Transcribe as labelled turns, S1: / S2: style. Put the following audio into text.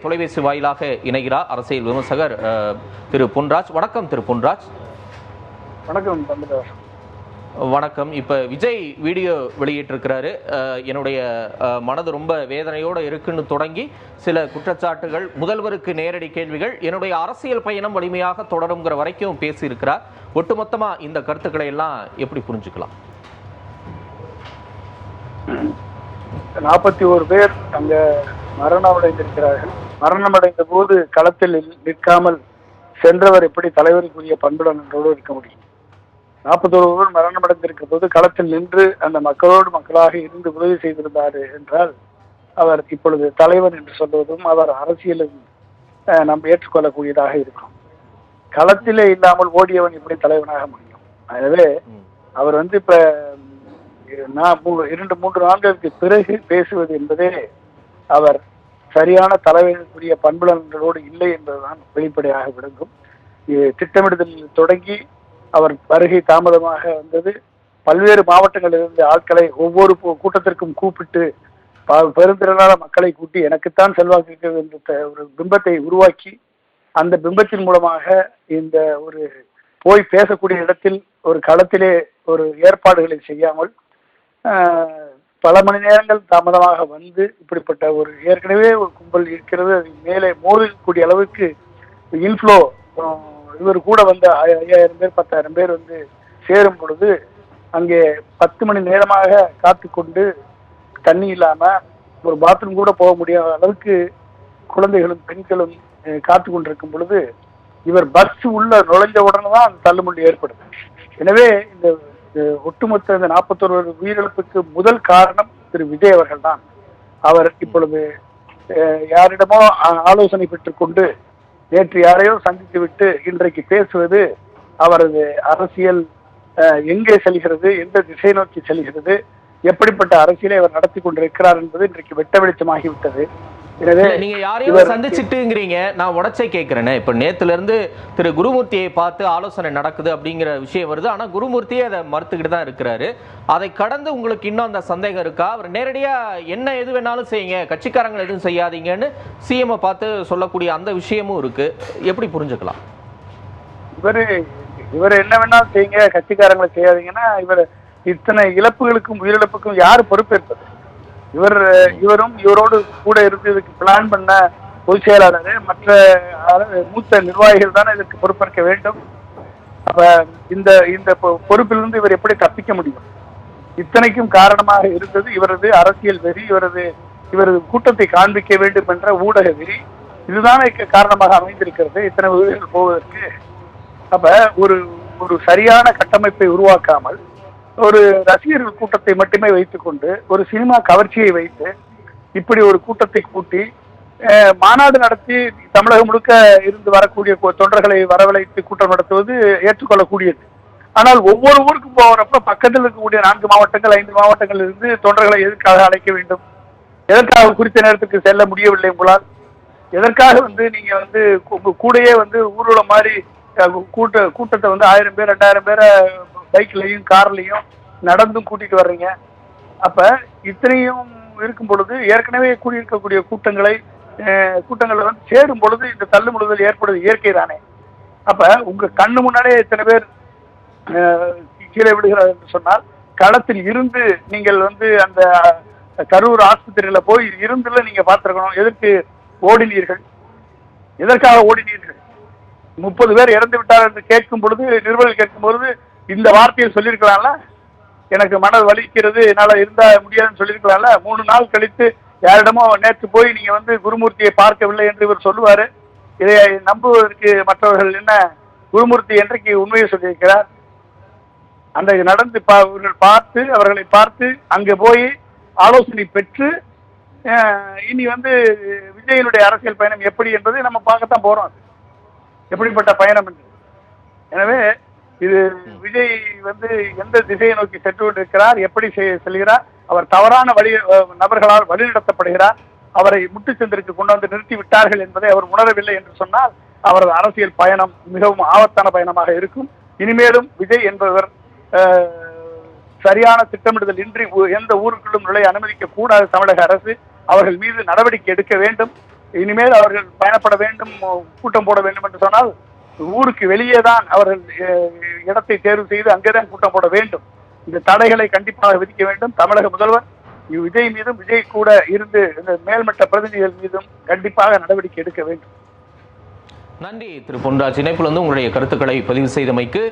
S1: தொலைபேசி வாயிலாக இணைகிறார் அரசியல் விமர்சகர் திரு பொன்ராஜ். வணக்கம் திரு பொன்ராஜ்.
S2: வணக்கம்.
S1: வணக்கம். இப்போ விஜய் வீடியோ வெளியிட்டிருக்கிறாரு. என்னுடைய மனது ரொம்ப வேதனையோடு இருக்குன்னு தொடங்கி சில குற்றச்சாட்டுகள், முதல்வருக்கு நேரடி கேள்விகள், என்னுடைய அரசியல் பயணம் வலிமையாக தொடருங்கிற வரைக்கும் பேசியிருக்கிறார். ஒட்டுமொத்தமாக இந்த கருத்துக்களை எல்லாம் எப்படி புரிஞ்சுக்கலாம்?
S2: 41 பேர் அங்க மரணமடைந்திருக்கிறார்கள். மரணமடைந்த போது களத்தில் நிற்காமல் சென்றவர் எப்படி தலைவருக்குரிய பண்புடன் என்றோடு இருக்க முடியும்? 41 பேர் மரணமடைந்திருக்கிற போது களத்தில் நின்று அந்த மக்களோடு மக்களாக இருந்து உதவி செய்திருந்தார் என்றால் அவர் இப்பொழுது தலைவன் என்று சொல்வதும் அவர் அரசியலும் நாம் ஏற்றுக்கொள்ளக்கூடியதாக இருக்கும். களத்திலே இல்லாமல் ஓடியவன் எப்படி தலைவனாக முடியும்? எனவே அவர் இப்ப 2-3 ஆண்டுகளுக்கு பிறகு பேசுவது என்பதே அவர் சரியான தலைவர்களுக்குரிய பண்புலன்களோடு இல்லை என்பதுதான் வெளிப்படையாக விளங்கும். திட்டமிடுதலில் தொடங்கி அவர் வருகை தாமதமாக வந்தது. பல்வேறு மாவட்டங்களில் இருந்த ஆட்களை ஒவ்வொரு கூட்டத்திற்கும் கூப்பிட்டு பெருந்திரளான மக்களை கூட்டி எனக்குத்தான் செல்வாக்கு இருக்கிறது என்ற ஒரு பிம்பத்தை உருவாக்கி அந்த பிம்பத்தின் மூலமாக இந்த ஒரு போய் பேசக்கூடிய இடத்தில் ஒரு களத்திலே ஒரு ஏற்பாடுகளை செய்யாமல் பல மணி நேரங்கள் தாமதமாக வந்து இப்படிப்பட்ட ஒரு ஏற்கனவே ஒரு கும்பல் இருக்கிறது, அது மேலே மோதக்கூடிய அளவுக்கு இன்ஃப்ளோ இவர் கூட வந்த 5000 பேர் 10,000 பேர் சேரும் பொழுது அங்கே 10 மணி நேரமாக காத்து கொண்டு தண்ணி இல்லாம ஒரு பாத்ரூம் கூட போக முடியாத அளவுக்கு குழந்தைகளும் பெண்களும் காத்து கொண்டிருக்கும் பொழுது இவர் பஸ் உள்ள நுழைஞ்ச உடனே தான் அந்த தள்ளுமுள்ளு ஏற்படுது. எனவே இந்த ஒட்டுமொத்த இந்த 41 உயிரிழப்புக்கு முதல் காரணம் திரு விஜய் அவர்கள் தான். அவர் இப்பொழுது யாரிடமோ ஆலோசனை பெற்றுக் கொண்டு நேற்று யாரையோ சந்தித்து விட்டு இன்றைக்கு பேசுவது அவரது அரசியல் எங்கே செல்கிறது, எந்த திசை நோக்கி செல்கிறது, எப்படிப்பட்ட அரசியலை அவர் நடத்தி கொண்டிருக்கிறார் என்பது இன்றைக்கு வெட்ட வெளிச்சமாகிவிட்டது.
S1: நீங்க யாரையும் சந்திச்சுட்டுங்கிறீங்க, நான் உடச்சே கேட்கிறேன். இப்ப நேத்துல இருந்து திரு குருமூர்த்தியை பார்த்து ஆலோசனை நடக்குது அப்படிங்கிற விஷயம் வருது. ஆனா குருமூர்த்தியே அதை மறுத்துக்கிட்டு தான் இருக்கிறாரு. அதை கடந்து உங்களுக்கு இன்னும் அந்த சந்தேகம் இருக்கா? அவர் நேரடியா என்ன எது வேணாலும் செய்யுங்க, கட்சிக்காரங்களை எதுவும் செய்யாதீங்கன்னு சிஎம் பார்த்து சொல்லக்கூடிய அந்த விஷயமும் இருக்கு. எப்படி புரிஞ்சுக்கலாம்?
S2: இவர் என்ன வேணாலும் செய்யுங்க, கட்சிக்காரங்களை செய்யாதீங்கன்னா இவர் இத்தனை இழப்புகளுக்கும் உயிரிழப்புக்கும் யார் பொறுப்பேற்பது? இவரும் இவரோடு கூட இருந்து இதுக்கு பிளான் பண்ண பொதுச் செயலாளர் மற்ற மூத்த நிர்வாகிகள் தானே இதற்கு பொறுப்பேற்க வேண்டும். அப்ப இந்த பொறுப்பிலிருந்து இவர் எப்படி தப்பிக்க முடியும்? இத்தனைக்கும் காரணமாக இருந்தது இவரது அரசியல் வெறி, இவரது கூட்டத்தை காண்பிக்க வேண்டும் என்ற ஊடக வெறி. இதுதானே காரணமாக அமைந்திருக்கிறது இத்தனை உதவிகள் போவதற்கு. அப்ப ஒரு சரியான கட்டமைப்பை உருவாக்காமல் ஒரு ரசிகர்கள் கூட்டத்தை மட்டுமே வைத்துக்கொண்டு ஒரு சினிமா கவர்ச்சியை வைத்து இப்படி ஒரு கூட்டத்தை கூட்டி மாநாடு நடத்தி தமிழகம் முழுக்க இருந்து வரக்கூடிய தொண்டர்களை வரவழைத்து கூட்டம் நடத்துவது ஏற்றுக்கொள்ளக்கூடியது. ஆனால் ஒவ்வொரு ஊருக்கும் போகிறப்ப பக்கத்தில் இருக்கக்கூடிய 4 மாவட்டங்கள் 5 மாவட்டங்கள் இருந்து தொண்டர்களை எதற்காக அழைக்க வேண்டும்? எதற்காக குறித்த நேரத்துக்கு செல்ல முடியவில்லை உங்களால்? எதற்காக நீங்க கூடையே ஊர்வலம் மாதிரி கூட்டத்தை 1000 பேர் 2000 பேரை பைக்லையும் கார்லையும் நடந்தும் கூட்டிட்டு வர்றீங்க. அப்ப இத்தனையும் இருக்கும் பொழுது ஏற்கனவே கூடியிருக்கக்கூடிய கூட்டங்களை சேரும் பொழுது இந்த தள்ளுமுழுதல் ஏற்படுவது இயற்கை தானே. அப்ப உங்க கண்ணு முன்னாடியே இத்தனை பேர் கீழே விடுகிறார் என்று சொன்னால் களத்தில் இருந்து நீங்கள் அந்த கரூர் ஆஸ்பத்திரியில போய் இருந்துல நீங்க பார்த்திருக்கணும். எதற்கு ஓடினீர்கள்? எதற்காக ஓடினீர்கள்? 30 பேர் இறந்து விட்டார் என்று கேட்கும் பொழுது நிருபர்கள் கேட்கும் பொழுது இந்த வார்த்தையை சொல்லியிருக்கலாம்ல, எனக்கு மனது வலிக்கிறது, என்னால இருந்தா முடியாதுன்னு சொல்லியிருக்கலாம்ல. 3 நாள் கழித்து யாரிடமோ நேற்று போய் நீங்க குருமூர்த்தியை பார்க்கவில்லை என்று இவர் சொல்லுவாரு. இதை நம்புவதற்கு மற்றவர்கள் என்ன? குருமூர்த்தி என்றைக்கு உண்மையை சொல்லியிருக்கிறார்? அன்றைக்கு நடந்து அவர்களை பார்த்து அங்கே போய் ஆலோசனை பெற்று இனி விஜயனுடைய அரசியல் பயணம் எப்படி என்பதை நம்ம பார்க்கத்தான் போறோம். எப்படிப்பட்ட பயணம் என்று. எனவே இது விஜய் எந்த திசையை நோக்கி சென்று கொண்டிருக்கிறார், எப்படி செல்கிறார், அவர் தவறான நபர்களால் வழிநடத்தப்படுகிறார், அவரை முட்டுச்சந்திற்கு கொண்டு நிறுத்தி விட்டார்கள் என்பதை அவர் உணரவில்லை என்று சொன்னால் அவரது அரசியல் பயணம் மிகவும் ஆபத்தான பயணமாக இருக்கும். இனிமேலும் விஜய் என்பவர் சரியான திட்டமிடுதல் இன்றி எந்த ஊருக்குள்ளும் நுழைய அனுமதிக்க கூடாது தமிழக அரசு. அவர்கள் மீது நடவடிக்கை எடுக்க வேண்டும். இனிமேல் அவர்கள் பயணப்பட வேண்டும், கூட்டம் போட வேண்டும் என்று சொன்னால் ஊருக்கு வெளியே தான் அவர்கள் இடத்தை தேர்வு செய்து அங்கேதான் கூட்டம் போட வேண்டும். இந்த தடைகளை கண்டிப்பாக விதிக்க வேண்டும். தமிழக முதல்வர் விஜய் மீதும், விஜய் கூட இருந்து இந்த மேல்மட்ட பிரதிநிதிகள் மீதும் கண்டிப்பாக நடவடிக்கை எடுக்க வேண்டும்.
S1: நன்றி திரு பொன்ராஜ். இணைப்பில் வந்து உங்களுடைய கருத்துக்களை பதிவு செய்தமைக்கு.